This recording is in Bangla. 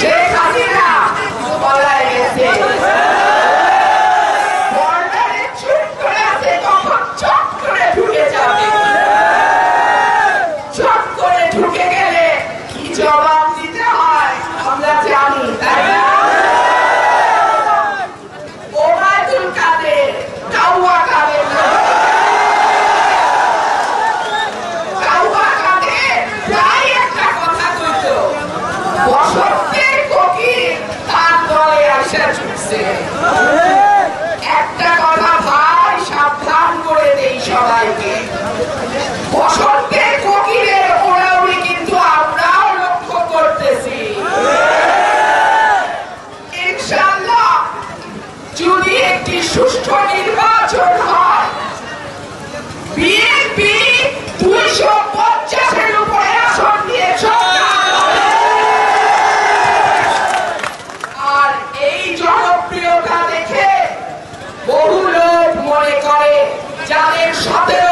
শেখ হাসিনা পালায় গেছে। বর্ডারে চুপ করে আছে, কখন চট করে ঢুকে যাবে। চট করে ঢুকে গেলে কি জবাব দিতে হয় আমরা জানি, তাই না? ওবায়দুল কাদের, কাউয়া কাদের না, কাউয়া কাদের প্রায় একটা কথা কইতো, বসন্তের কোকিল তার দলে আসা ছুটছে। একটা কথা ভাই সাবধান করে দেই সবাইকে, বসন্তের কোকিলের ওড়াউড়ি কিন্তু আমরাও লক্ষ্য করতেছি। ইনশাআল্লাহ যদি একটি সুষ্ঠু নির্বাচন হয়, বিএনপি 250-এর উপরে আসন নিয়ে সরকার হবে। আর এই জনপ্রিয়তা দেখে বহু লোক মনে করে যাদের 17